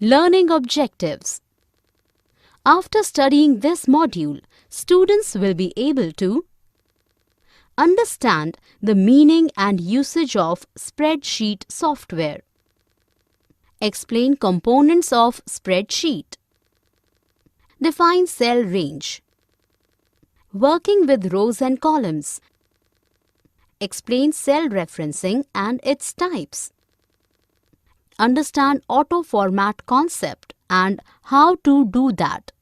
Learning objectives. After studying this module, students will be able to understand the meaning and usage of spreadsheet software. Explain components of spreadsheet. Define cell range. Working with rows and columns. Explain cell referencing and its types. Understand auto-format concept and how to do that.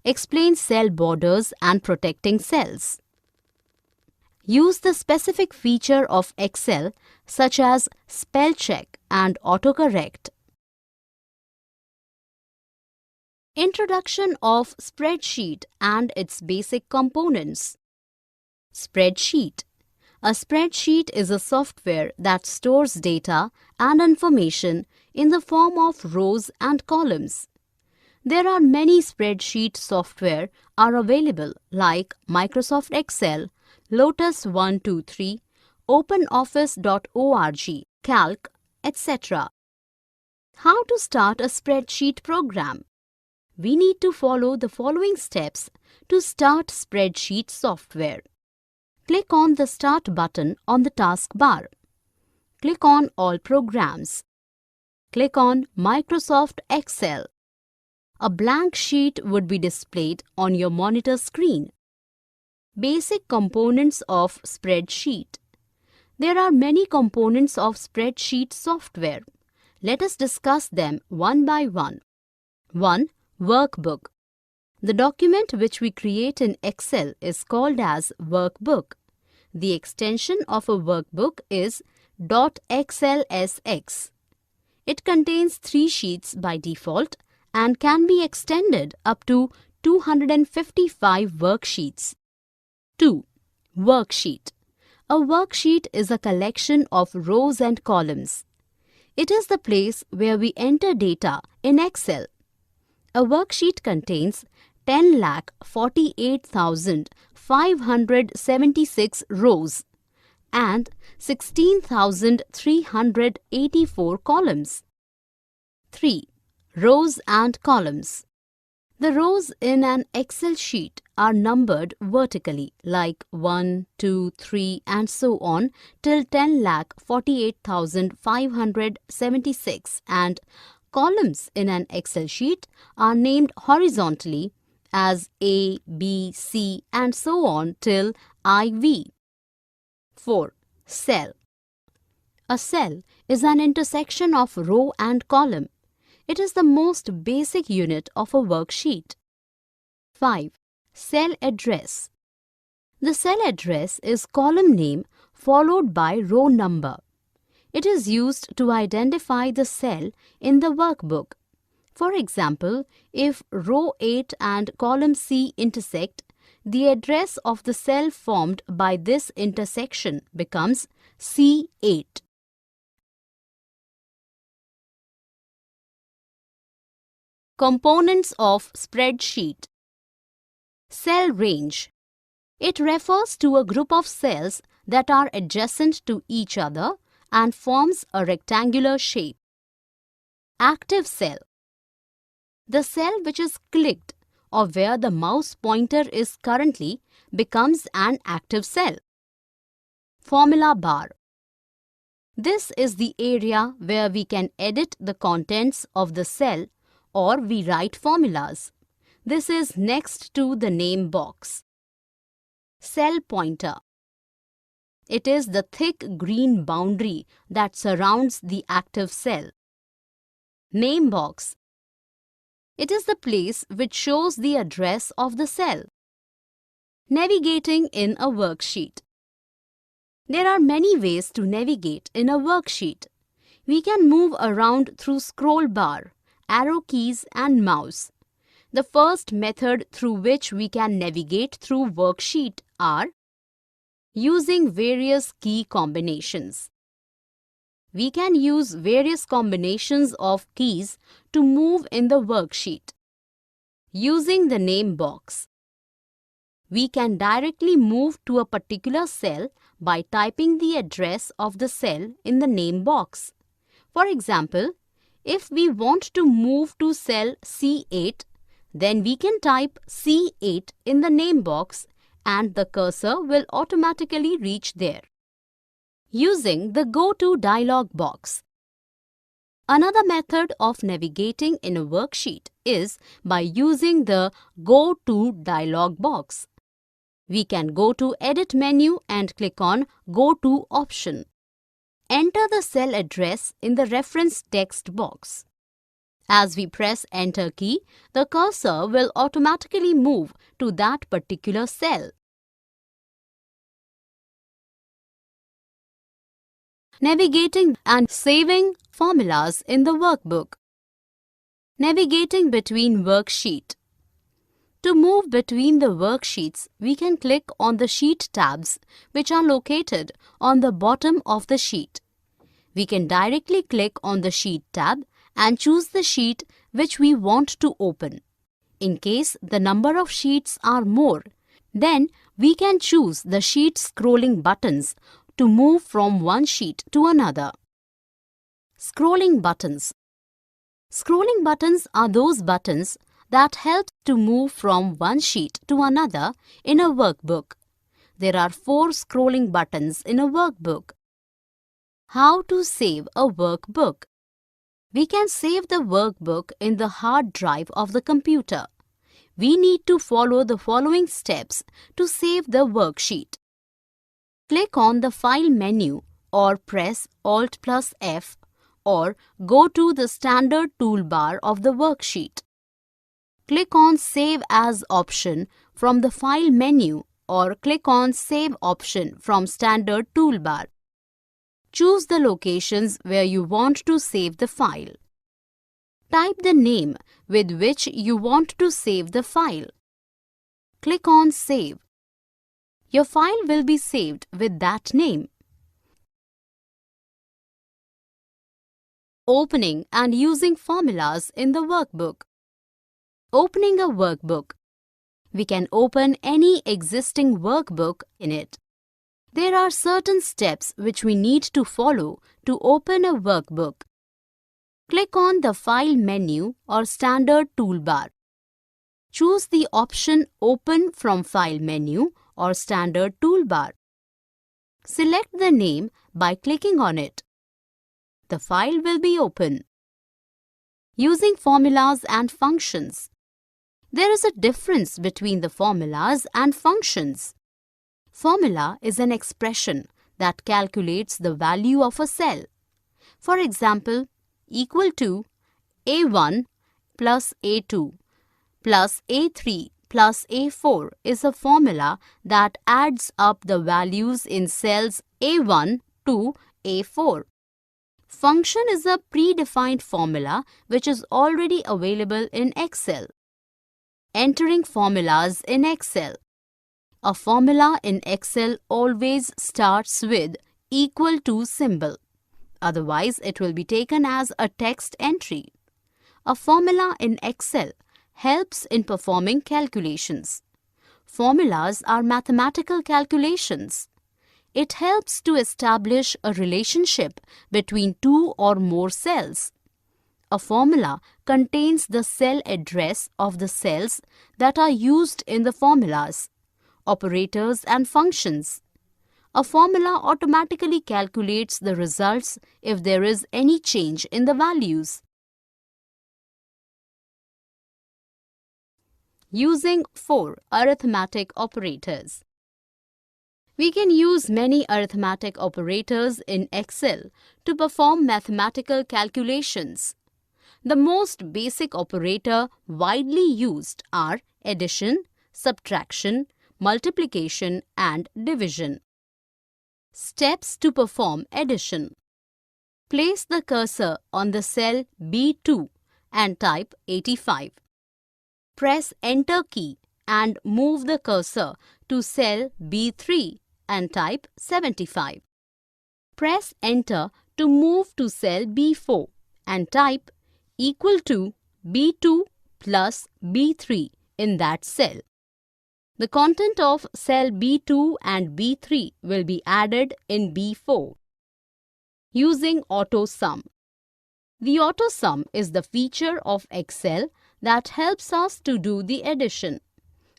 Explain cell borders and protecting cells. Use the specific feature of Excel such as spell check and autocorrect. Introduction of spreadsheet and its basic components. Spreadsheet. A spreadsheet is a software that stores data and information in the form of rows and columns. There are many spreadsheet software are available like Microsoft Excel, Lotus 123, OpenOffice.org, Calc, etc. How to start a spreadsheet program? We need to follow the following steps to start spreadsheet software. Click on the Start button on the taskbar. Click on All Programs. Click on Microsoft Excel. A blank sheet would be displayed on your monitor screen. Basic components of spreadsheet. There are many components of spreadsheet software. Let us discuss them one by one. 1. Workbook. The document which we create in Excel is called as workbook. The extension of a workbook is .xlsx. It contains 3 sheets by default and can be extended up to 255 worksheets. 2. Worksheet. A worksheet is a collection of rows and columns. It is the place where we enter data in Excel. A worksheet contains 10,48,576 rows and 16,384 columns. 3. Rows and columns. The rows in an Excel sheet are numbered vertically like 1, 2, 3 and so on till 10,48,576, and columns in an Excel sheet are named horizontally as A, B, C and so on till IV. 4. Cell. A cell is an intersection of row and column. It is the most basic unit of a worksheet. 5. Cell address. The cell address is column name followed by row number. It is used to identify the cell in the workbook. For example, if row 8 and column C intersect, the address of the cell formed by this intersection becomes C8. Components of spreadsheet. Cell range. It refers to a group of cells that are adjacent to each other and forms a rectangular shape. Active cell. The cell which is clicked or where the mouse pointer is currently becomes an active cell. Formula bar. This is the area where we can edit the contents of the cell or we write formulas. This is next to the name box. Cell pointer. It is the thick green boundary that surrounds the active cell. Name box. It is the place which shows the address of the cell. Navigating in a worksheet. There are many ways to navigate in a worksheet. We can move around through scroll bar, arrow keys and mouse. The first method through which we can navigate through worksheet are using various key combinations. We can use various combinations of keys to move in the worksheet. Using the name box. We can directly move to a particular cell by typing the address of the cell in the name box. For example, If we want to move to cell C8, then we can type C8 in the name box and the cursor will automatically reach there. Using the Go To dialog box. Another method of navigating in a worksheet is by using the Go To dialog box. We can go to Edit menu and click on Go To option. Enter the cell address in the reference text box. As we press Enter key, the cursor will automatically move to that particular cell. Navigating and saving formulas in the workbook. Navigating between worksheet. To move between the worksheets, we can click on the sheet tabs which are located on the bottom of the sheet. We can directly click on the sheet tab and choose the sheet which we want to open. In case the number of sheets are more, then we can choose the sheet scrolling buttons to move from one sheet to another. Scrolling buttons. Scrolling buttons are those buttons that help to move from one sheet to another in a workbook. There are 4 scrolling buttons in a workbook. How to save a workbook? We can save the workbook in the hard drive of the computer. We need to follow the following steps to save the worksheet. Click on the File menu or press Alt plus F or go to the standard toolbar of the worksheet. Click on Save As option from the File menu or click on Save option from standard toolbar. Choose the locations where you want to save the file. Type the name with which you want to save the file. Click on Save. Your file will be saved with that name. Opening and using formulas in the workbook. Opening a workbook. We can open any existing workbook in it. There are certain steps which we need to follow to open a workbook. Click on the File menu or Standard toolbar. Choose the option Open from File menu or Standard toolbar. Select the name by clicking on it. The file will be open. Using formulas and functions. There is a difference between the formulas and functions. Formula is an expression that calculates the value of a cell. For example, equal to A1 plus A2 plus A3 plus A4 is a formula that adds up the values in cells A1 to A4. Function is a predefined formula which is already available in Excel. Entering formulas in Excel. A formula in Excel always starts with equal to symbol. Otherwise, it will be taken as a text entry. A formula in Excel helps in performing calculations. Formulas are mathematical calculations. It helps to establish a relationship between 2 or more cells. A formula contains the cell address of the cells that are used in the formulas, operators and functions. A formula automatically calculates the results if there is any change in the values. Using 4 arithmetic operators. We can use many arithmetic operators in Excel to perform mathematical calculations. The most basic operator widely used are addition, subtraction, multiplication and division. Steps to perform addition. Place the cursor on the cell B2 and type 85. Press Enter key and move the cursor to cell B3 and type 75. Press Enter to move to cell B4 and type equal to B2 plus B3 in that cell. The content of cell B2 and B3 will be added in B4. Using auto sum. The auto sum is the feature of Excel that helps us to do the addition.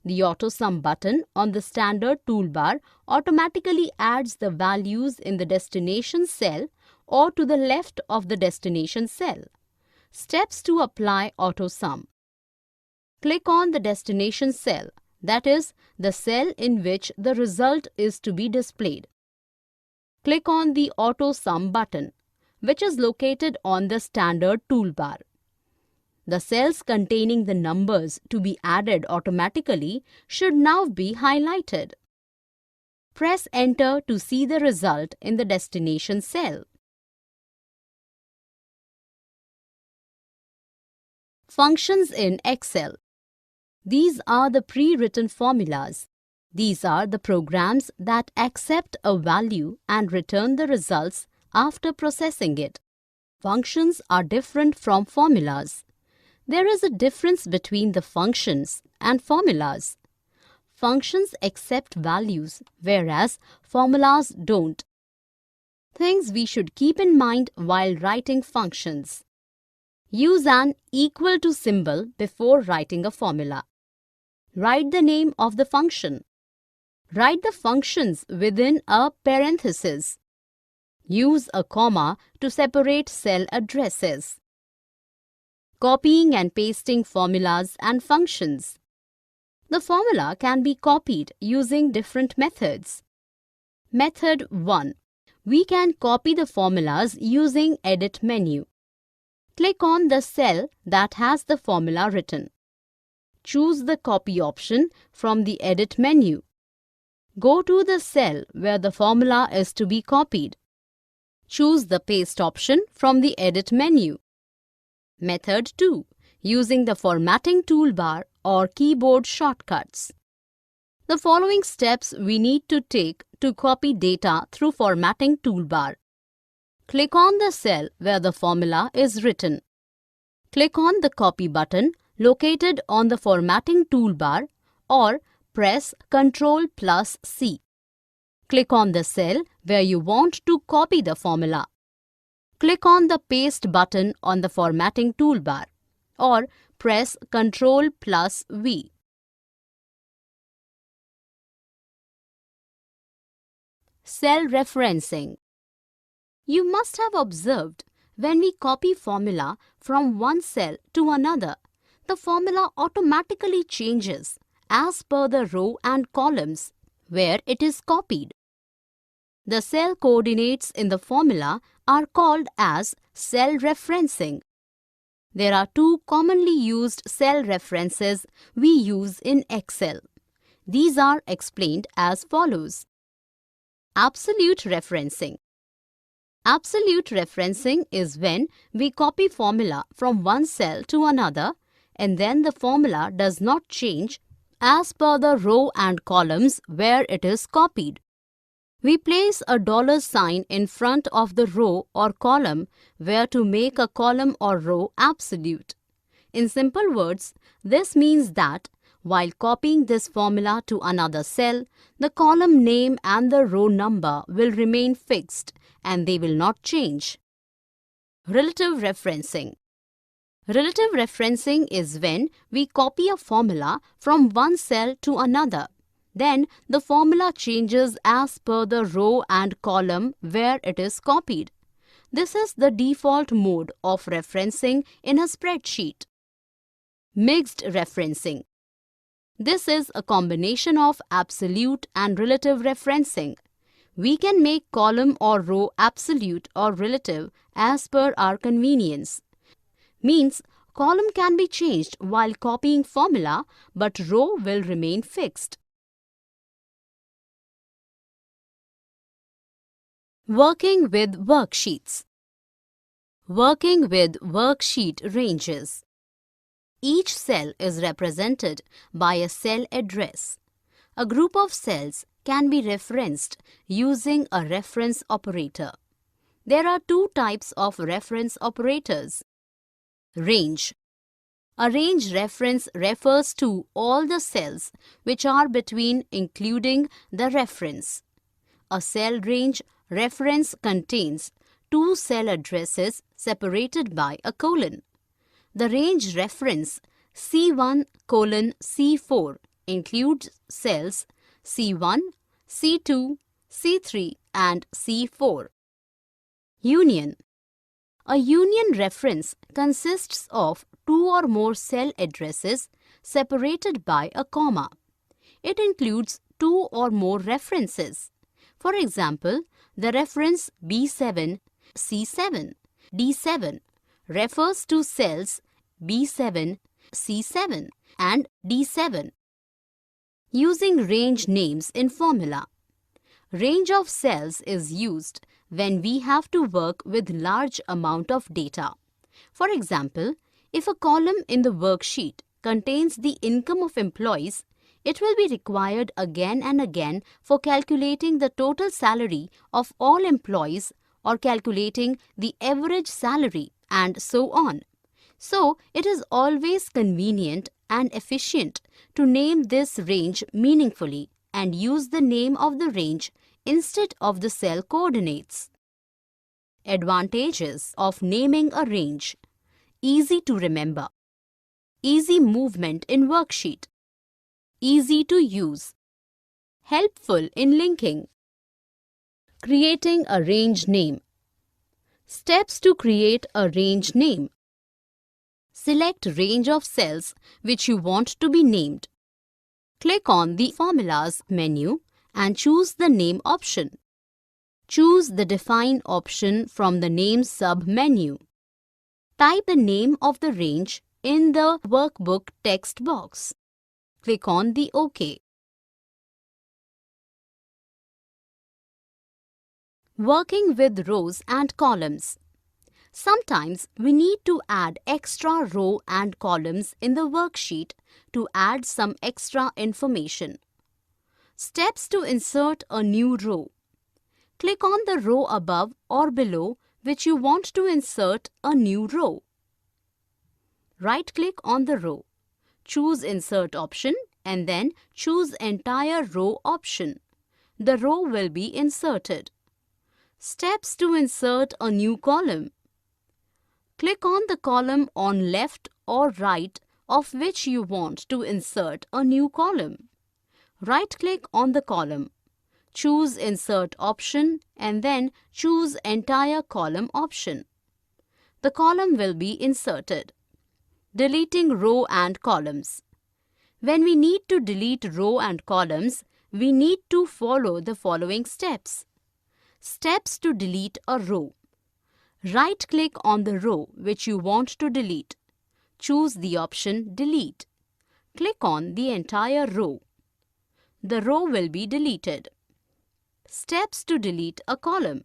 The auto sum button on the standard toolbar automatically adds the values in the destination cell or to the left of the destination cell. Steps to apply auto sum. Click on the destination cell, that is, the cell in which the result is to be displayed. Click on the auto sum button, which is located on the standard toolbar. The cells containing the numbers to be added automatically should now be highlighted. Press Enter to see the result in the destination cell. Functions in Excel. These are the pre-written formulas. These are the programs that accept a value and return the results after processing it. Functions are different from formulas. There is a difference between the functions and formulas. Functions accept values, whereas formulas don't. Things we should keep in mind while writing functions. Use an equal to symbol before writing a formula. Write the name of the function. Write the functions within a parenthesis. Use a comma to separate cell addresses. Copying and pasting formulas and functions. The formula can be copied using different methods. Method 1. We can copy the formulas using Edit menu. Click on the cell that has the formula written. Choose the Copy option from the Edit menu. Go to the cell where the formula is to be copied. Choose the Paste option from the Edit menu. Method 2. Using the Formatting toolbar or keyboard shortcuts. The following steps we need to take to copy data through Formatting toolbar. Click on the cell where the formula is written. Click on the Copy button located on the Formatting toolbar or press Ctrl+C. Click on the cell where you want to copy the formula. Click on the Paste button on the Formatting toolbar or press Ctrl+V. Cell referencing. You must have observed when we copy formula from one cell to another, the formula automatically changes as per the row and columns where it is copied. The cell coordinates in the formula are called as cell referencing. There are two commonly used cell references we use in Excel. These are explained as follows. Absolute referencing. Absolute referencing is when we copy formula from one cell to another and then the formula does not change as per the row and columns where it is copied. We place a $sign in front of the row or column where to make a column or row absolute. In simple words, this means that while copying this formula to another cell, the column name and the row number will remain fixed and they will not change. Relative referencing. Relative referencing is when we copy a formula from one cell to another. Then the formula changes as per the row and column where it is copied. This is the default mode of referencing in a spreadsheet. Mixed referencing. This is a combination of absolute and relative referencing. We can make column or row absolute or relative as per our convenience. Means column can be changed while copying formula, but row will remain fixed. Working with worksheets. Working with worksheet ranges. Each cell is represented by a cell address. A group of cells can be referenced using a reference operator. There are two types of reference operators. Range. A range reference refers to all the cells which are between including the reference. A cell range reference contains two cell addresses separated by a colon. The range reference C1 colon C4 includes cells C1, C2, C3 and C4. Union. A union reference consists of two or more cell addresses separated by a comma. It includes two or more references. For example, the reference B7, C7, D7 refers to cells B7, C7 and D7. Using range names in formula. Range of cells is used when we have to work with large amount of data. For example, if a column in the worksheet contains the income of employees, it will be required again and again for calculating the total salary of all employees or calculating the average salary and so on. So, it is always convenient and efficient to name this range meaningfully and use the name of the range instead of the cell coordinates. Advantages of naming a range. Easy to remember. Easy movement in worksheet. Easy to use. Helpful in linking. Creating a range name. Steps to create a range name. Select range of cells which you want to be named. Click on the Formulas menu and choose the Name option. Choose the Define option from the Name sub-menu. Type the name of the range in the workbook text box. Click on the OK. Working with rows and columns. Sometimes we need to add extra row and columns in the worksheet to add some extra information. Steps to insert a new row. Click on the row above or below which you want to insert a new row. Right-click on the row. Choose Insert option and then choose Entire Row option. The row will be inserted. Steps to insert a new column. Click on the column on left or right of which you want to insert a new column. Right-click on the column. Choose Insert option and then choose Entire Column option. The column will be inserted. Deleting row and columns. When we need to delete row and columns, we need to follow the following steps. Steps to delete a row. Right-click on the row which you want to delete. Choose the option Delete. Click on the entire row. The row will be deleted. Steps to delete a column.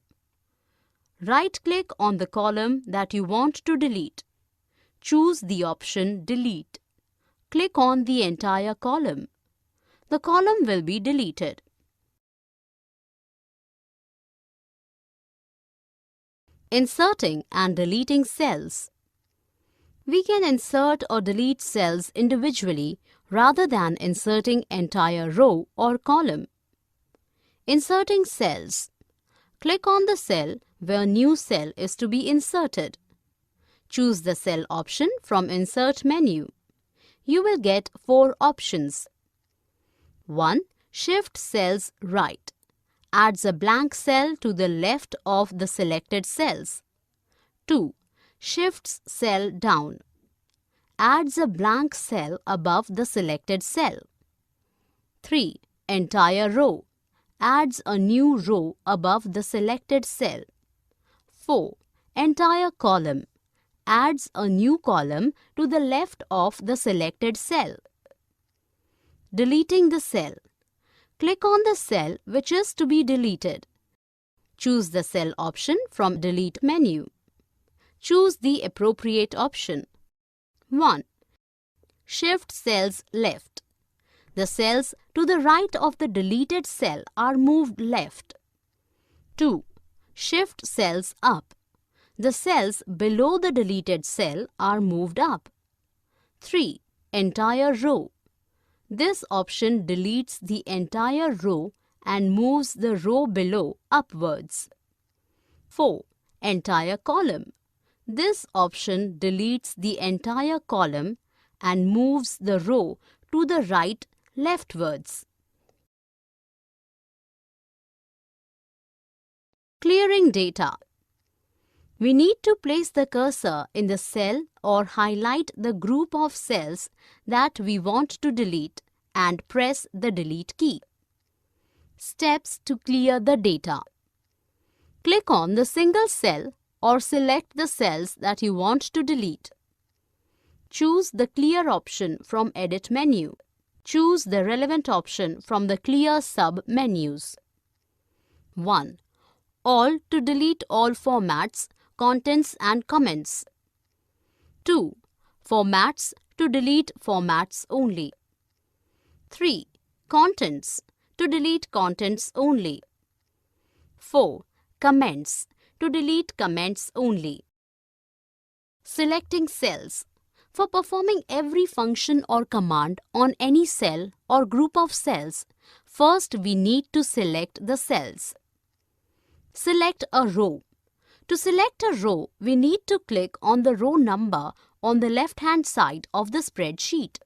Right-click on the column that you want to delete. Choose the option Delete. Click on the entire column. The column will be deleted. Inserting and deleting cells. We can insert or delete cells individually rather than inserting entire row or column. Inserting cells. Click on the cell where new cell is to be inserted. Choose the cell option from Insert menu. You will get 4 options. 1. Shift cells right. Adds a blank cell to the left of the selected cells. 2. Shifts cell down. Adds a blank cell above the selected cell. 3. Entire row. Adds a new row above the selected cell. 4. Entire column. Adds a new column to the left of the selected cell. Deleting the cell. Click on the cell which is to be deleted. Choose the cell option from Delete menu. Choose the appropriate option. 1. Shift cells left. The cells to the right of the deleted cell are moved left. 2. Shift cells up. The cells below the deleted cell are moved up. 3. Entire row. This option deletes the entire row and moves the row below upwards. 4. entire column. This option deletes the entire column and moves the row to the right leftwards. Clearing data. We need to place the cursor in the cell or highlight the group of cells that we want to delete and press the delete key. Steps to clear the data. Click on the single cell or select the cells that you want to delete. Choose the Clear option from Edit menu. Choose the relevant option from the Clear sub-menus. 1. All to delete all formats, contents and comments. 2. Formats to delete formats only. 3. Contents to delete contents only. 4. Comments to delete comments only. Selecting cells. For performing every function or command on any cell or group of cells, first we need to select the cells. Select a row. To select a row, we need to click on the row number on the left-hand side of the spreadsheet.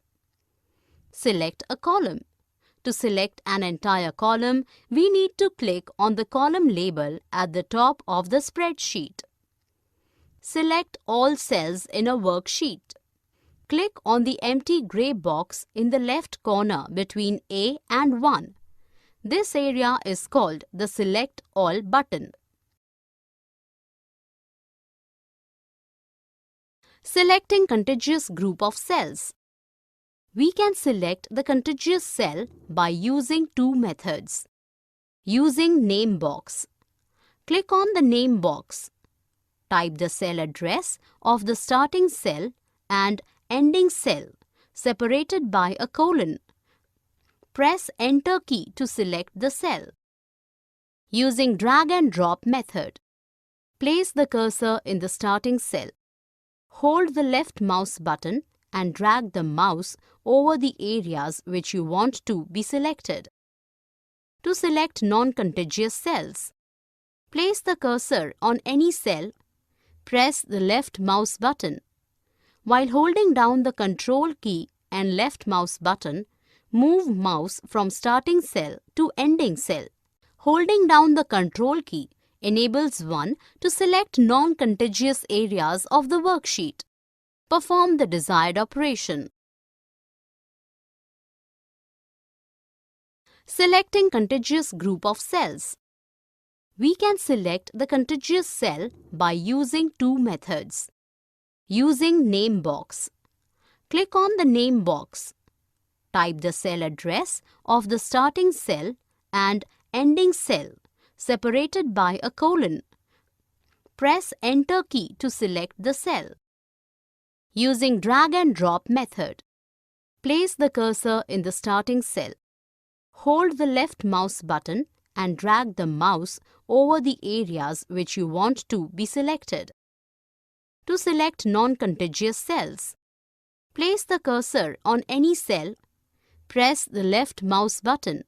Select a column. To select an entire column, we need to click on the column label at the top of the spreadsheet. Select all cells in a worksheet. Click on the empty grey box in the left corner between A and 1. This area is called the Select All button. Selecting contiguous group of cells. We can select the contiguous cell by using two methods. Using name box. Click on the name box. Type the cell address of the starting cell and ending cell separated by a colon. Press Enter key to select the cell. Using drag and drop method. Place the cursor in the starting cell. Hold the left mouse button and drag the mouse over the areas which you want to be selected. To select non-contiguous cells, place the cursor on any cell. Press the left mouse button. While holding down the Control key and left mouse button, move mouse from starting cell to ending cell. Holding down the Control key enables one to select non-contiguous areas of the worksheet. Perform the desired operation. Selecting contiguous group of cells. We can select the contiguous cell by using two methods. Using name box. Click on the name box. Type the cell address of the starting cell and ending cell separated by a colon. Press Enter key to select the cell. Using drag and drop method. Place the cursor in the starting cell. Hold the left mouse button and drag the mouse over the areas which you want to be selected. To select non-contiguous cells, place the cursor on any cell. Press the left mouse button.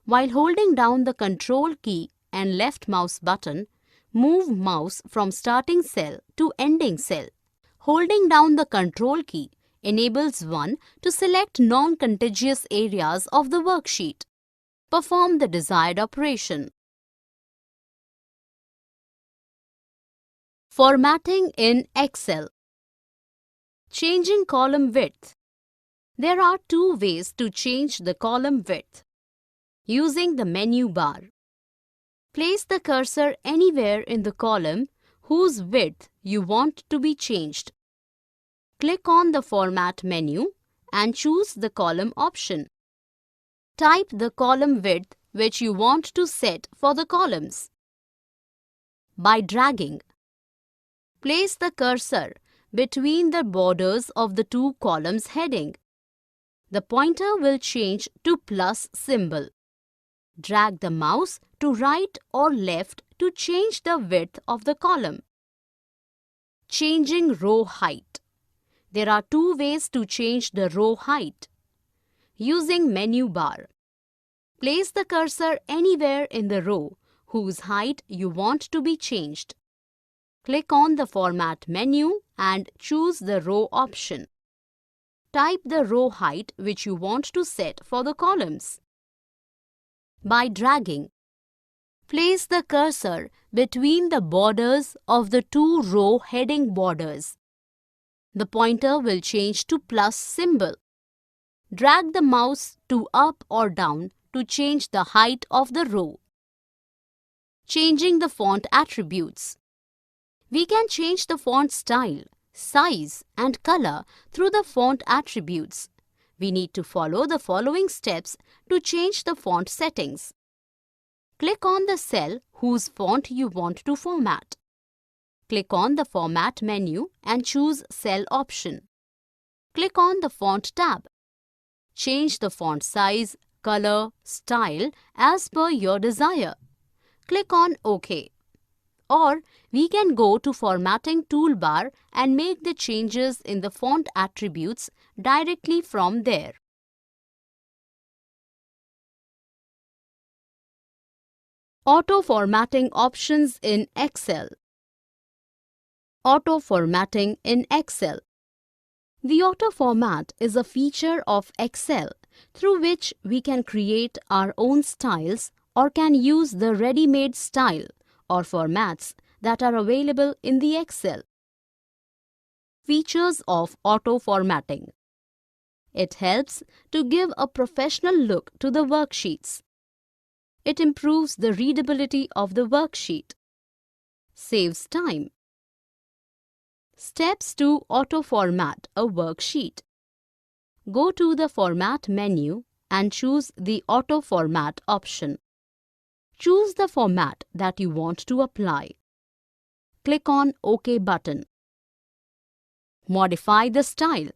While holding down the Control key and left mouse button, move mouse from starting cell to ending cell. Holding down the Control key enables one to select non-contiguous areas of the worksheet. Perform the desired operation. Formatting in Excel. Changing column width. There are two ways to change the column width. Using the menu bar. Place the cursor anywhere in the column whose width you want to be changed. Click on the Format menu and choose the column option. Type the column width which you want to set for the columns. By dragging. Place the cursor between the borders of the two columns heading. The pointer will change to plus symbol. Drag the mouse to right or left to change the width of the column. Changing row height. There are two ways to change the row height. Using menu bar. Place the cursor anywhere in the row whose height you want to be changed. Click on the Format menu and choose the Row option. Type the row height which you want to set for the columns. By dragging, place the cursor between the borders of the two row heading borders. The pointer will change to plus symbol. Drag the mouse to up or down to change the height of the row. Changing the font attributes. We can change the font style, size and color through the font attributes. We need to follow the following steps to change the font settings. Click on the cell whose font you want to format. Click on the Format menu and choose Cell option. Click on the Font tab. Change the font size, color, style as per your desire. Click on OK. Or we can go to Formatting toolbar and make the changes in the font attributes directly from there. Auto formatting options in Excel. Auto formatting in Excel. The auto format is a feature of Excel through which we can create our own styles or can use the ready-made style or formats that are available in the Excel. Features of auto formatting. It helps to give a professional look to the worksheets. It improves the readability of the worksheet. Saves time. Steps to auto format a worksheet. Go to the Format menu and choose the Auto Format option. Choose the format that you want to apply. Click on OK button. Modify the style.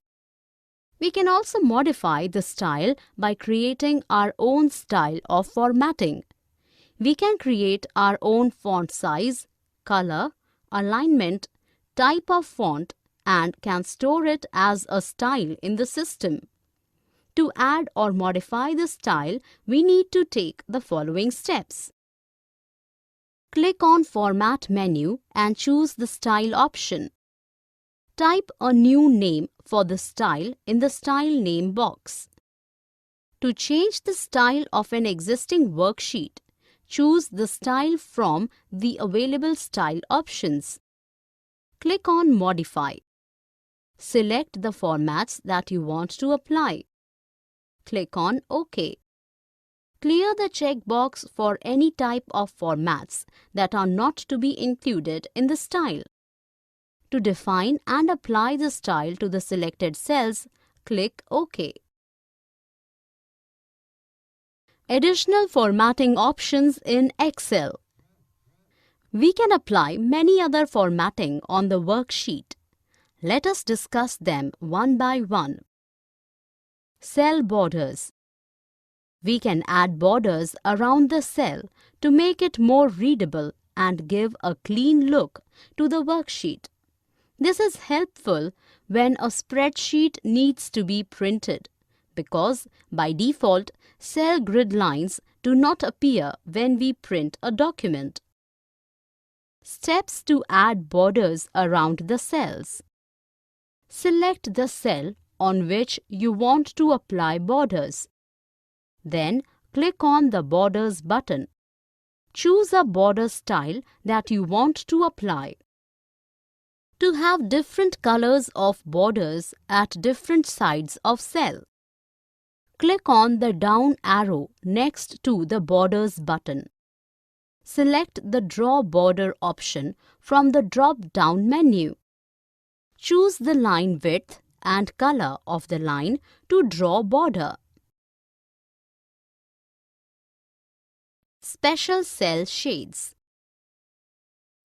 We can also modify the style by creating our own style of formatting. We can create our own font size, color, alignment, type of font and can store it as a style in the system. To add or modify the style, we need to take the following steps. Click on Format menu and choose the Style option. Type a new name for the style in the Style name box. To change the style of an existing worksheet, choose the style from the available style options. Click on Modify. Select the formats that you want to apply. Click on OK. Clear the checkbox for any type of formats that are not to be included in the style. To define and apply the style to the selected cells, click OK. Additional formatting options in Excel. We can apply many other formatting on the worksheet. Let us discuss them one by one. Cell borders. We can add borders around the cell to make it more readable and give a clean look to the worksheet. This is helpful when a spreadsheet needs to be printed because by default, cell grid lines do not appear when we print a document. Steps to add borders around the cells. Select the cell on which you want to apply borders. Then click on the Borders button. Choose a border style that you want to apply. To have different colors of borders at different sides of cell, click on the down arrow next to the Borders button. Select the Draw Border option from the drop-down menu. Choose the line width and color of the line to draw border. Special cell shades.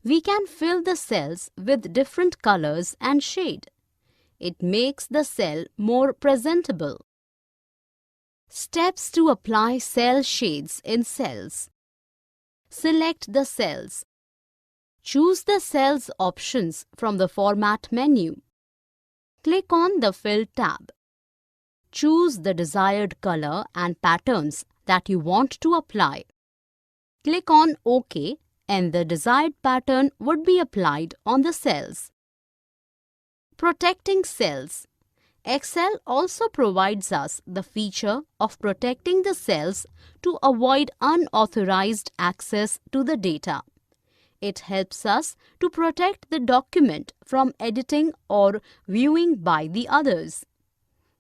We can fill the cells with different colors and shade. It makes the cell more presentable. Steps to apply cell shades in cells. Select the cells. Choose the cells options from the Format menu. Click on the Fill tab. Choose the desired color and patterns that you want to apply. Click on OK and the desired pattern would be applied on the cells. Protecting cells. Excel also provides us the feature of protecting the cells to avoid unauthorized access to the data. It helps us to protect the document from editing or viewing by the others.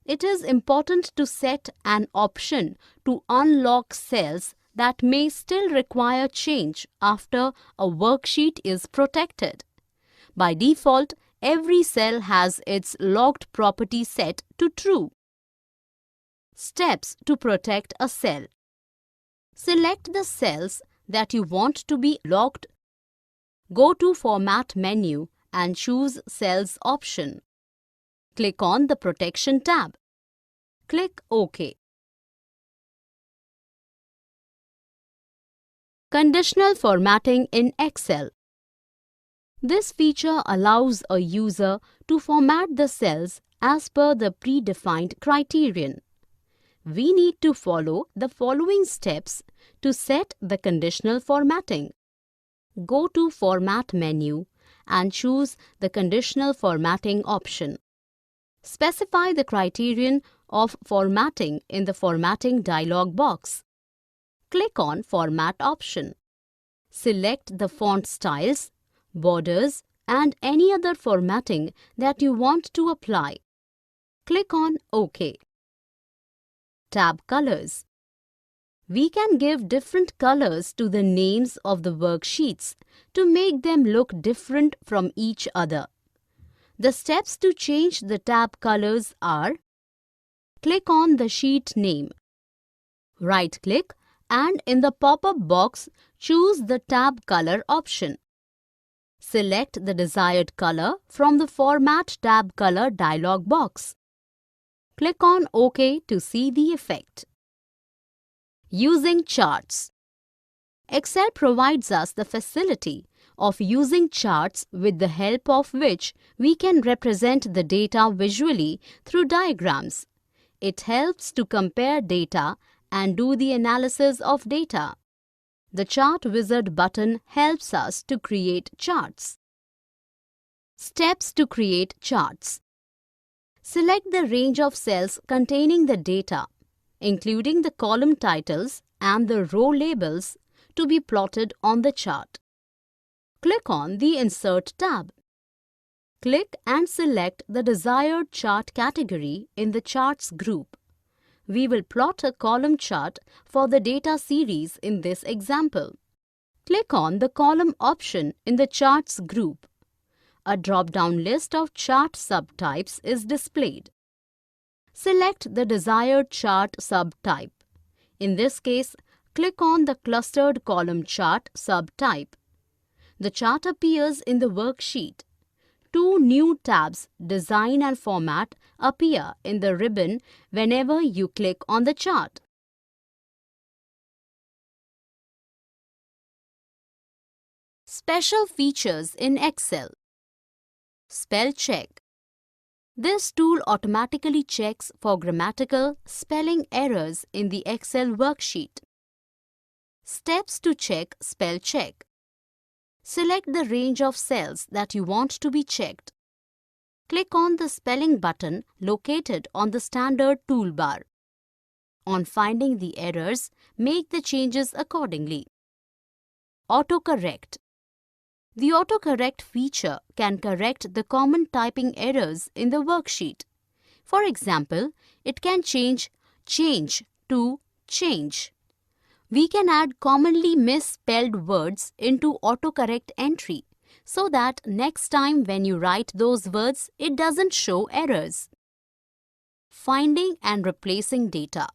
It is important to set an option to unlock cells that may still require change after a worksheet is protected. By default, every cell has its locked property set to true. Steps to protect a cell. Select the cells that you want to be locked. Go to Format menu and choose Cells option. Click on the Protection tab. Click OK. Conditional formatting in Excel. This feature allows a user to format the cells as per the predefined criterion. We need to follow the following steps to set the conditional formatting. Go to Format menu and choose the Conditional Formatting option. Specify the criterion of formatting in the Formatting dialog box. Click on Format option. Select the font styles, borders, and any other formatting that you want to apply. Click on OK. Tab colors. We can give different colors to the names of the worksheets to make them look different from each other. The steps to change the tab colors are: click on the sheet name. Right-click and in the pop-up box, choose the tab color option. Select the desired color from the Format tab color dialog box. Click on OK to see the effect. Using charts. Excel provides us the facility of using charts with the help of which we can represent the data visually through diagrams. It helps to compare data and do the analysis of data. The Chart Wizard button helps us to create charts. Steps to create charts. Select the range of cells containing the data, including the column titles and the row labels, to be plotted on the chart. Click on the Insert tab. Click and select the desired chart category in the Charts group. We will plot a column chart for the data series in this example. Click on the Column option in the Charts group. A drop-down list of chart subtypes is displayed. Select the desired chart subtype. In this case, click on the Clustered Column Chart subtype. The chart appears in the worksheet. Two new tabs, Design and Format, appear in the ribbon whenever you click on the chart. Special features in Excel. Spell check. This tool automatically checks for grammatical spelling errors in the Excel worksheet. Steps to check spell check. Select the range of cells that you want to be checked. Click on the spelling button located on the standard toolbar. On finding the errors, make the changes accordingly. Autocorrect. The autocorrect feature can correct the common typing errors in the worksheet. For example, it can change change to change. We can add commonly misspelled words into autocorrect entry so that next time when you write those words, it doesn't show errors. Finding and replacing data.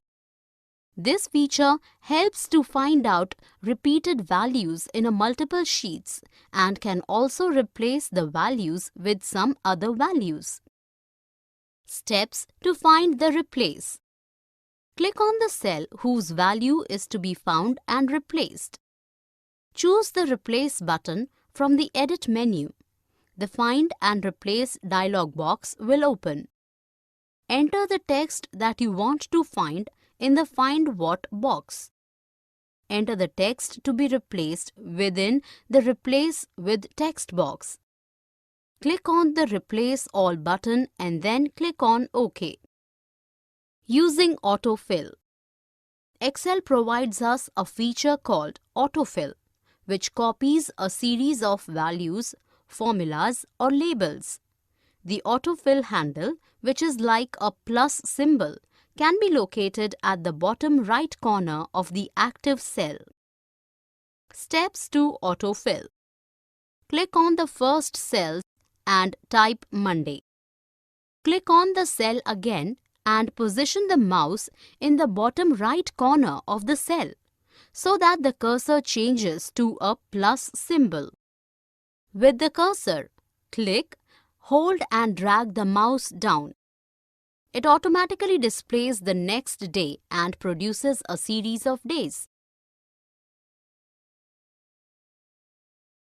This feature helps to find out repeated values in a multiple sheets and can also replace the values with some other values. Steps to find the replace. Click on the cell whose value is to be found and replaced. Choose the Replace button from the Edit menu. The Find and Replace dialog box will open. Enter the text that you want to find in the Find What box. enter the text to be replaced within the Replace with Text box. Click on the Replace All button and then click on OK. Using Autofill. Excel provides us a feature called Autofill, which copies a series of values, formulas, or labels. The autofill handle, which is like a plus symbol, can be located at the bottom right corner of the active cell. Steps to autofill. Click on the first cell and type Monday. Click on the cell again and position the mouse in the bottom right corner of the cell so that the cursor changes to a plus symbol. With the cursor, click, hold and drag the mouse down. It automatically displays the next day and produces a series of days.